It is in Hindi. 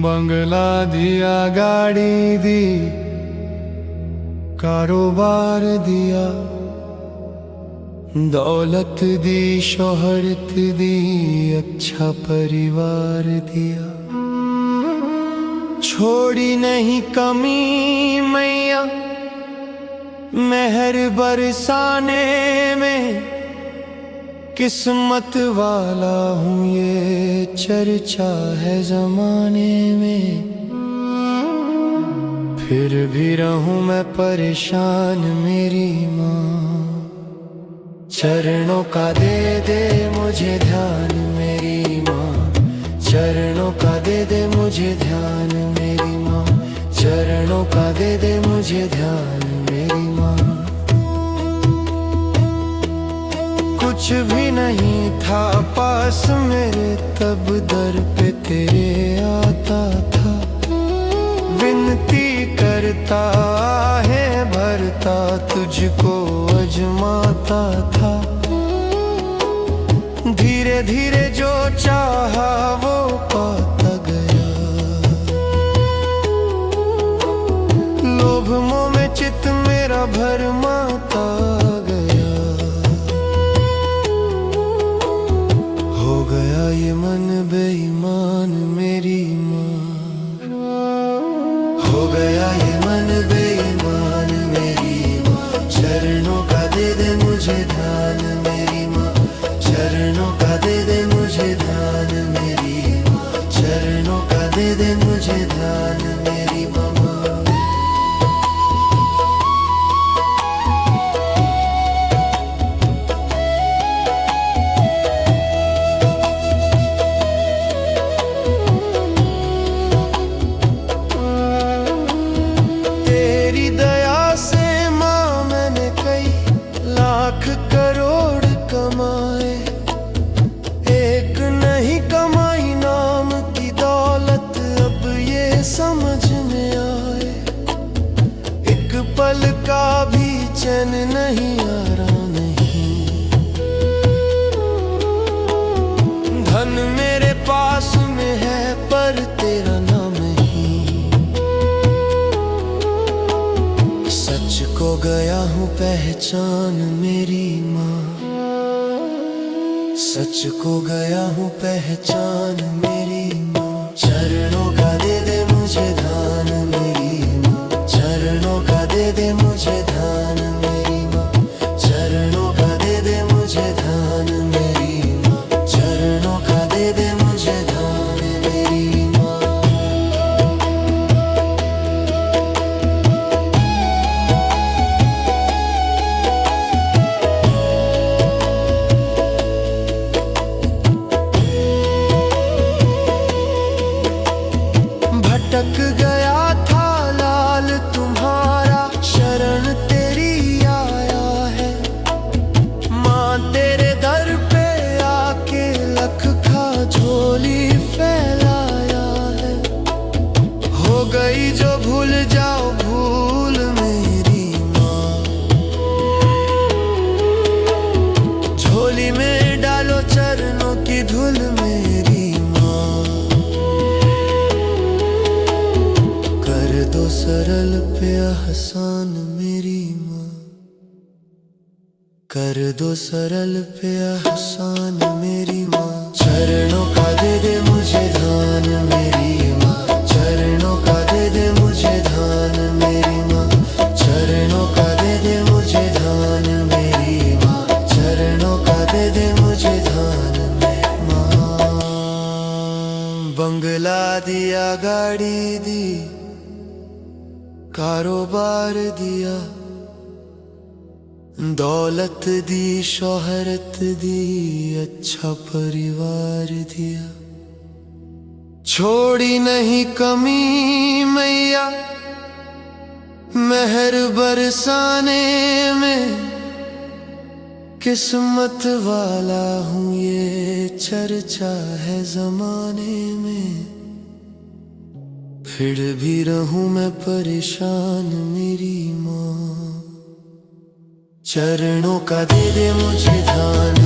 बंगला दिया, गाड़ी दी, कारोबार दिया, दौलत दी, शोहरत दी, अच्छा परिवार दिया। छोड़ी नहीं कमी मैया मेहर बरसाने में, किस्मत वाला हूँ ये चर्चा है जमाने में। फिर भी रहूं मैं परेशान मेरी माँ, चरणों का दे दे मुझे ध्यान मेरी माँ, चरणों का दे दे मुझे ध्यान मेरी माँ, चरणों का दे दे मुझे ध्यान मेरी माँ। कुछ भी नहीं था पास मेरे, तब दर पे तेरे आता था, विनती करता है भरता, तुझको अजमाता था। धीरे धीरे जो चाहा वो पाता गया, लोभ मोह में चित मेरा भरमाता गया। हो गया ये मन बेईमान मेरी माँ, हो गया ये मन बेईमान मेरी माँ, चरणों का दे दे मुझे ध्यान मेरी माँ, चरणों का दे दे मुझे ध्यान मेरी माँ, चरणों का दे दे मुझे ध्यान मेरी माँ। तेरी दया से माँ मैंने कई लाख करोड़ कमाए, एक नहीं कमाई नाम की दौलत अब ये समझ में आए। एक पल का भी चैन नहीं आराम नहीं, धन मेरे पास में है पर तेरा नाम नहीं। सच को गया हूँ पहचान मेरी माँ, सच को गया हूँ पहचान मेरी माँ, चरणों का दे दे मुझे ध्यान मेरी माँ, चरणों का दे दे मुझे ध्यान मेरी माँ, चरणों का दे दे मुझे ध्यान मेरी माँ, चरणों का दे दे मुझे ध्यान मेरी माँ। भटक गया था लाल तुम्हारा, शरण तेरी आया है माँ, तेरे दर पे आके लख खा झोली फैलाया है। हो गई जो भूल जाओ भूल मेरी माँ, झोली में डालो चरणों की धूल मेरी माँ। कर दो सरल पे आसान मेरी माँ, कर दो सरल पे आसान मेरी माँ, चरणों का दे दे मुझे ध्यान मेरी माँ, चरणों का दे दे मुझे ध्यान मेरी माँ, चरणों का दे दे मुझे ध्यान मेरी माँ, चरणों का दे दे मुझे ध्यान मेरी माँ। बंगला दिया, गाड़ी दी, कारोबार दिया, दौलत दी, शोहरत दी, अच्छा परिवार दिया। छोड़ी नहीं कमी मैया मेहर बरसाने में, किस्मत वाला हूँ ये चर्चा है जमाने में। फिर भी रहूं मैं परेशान मेरी माँ, चरणों का दे दे मुझे ध्यान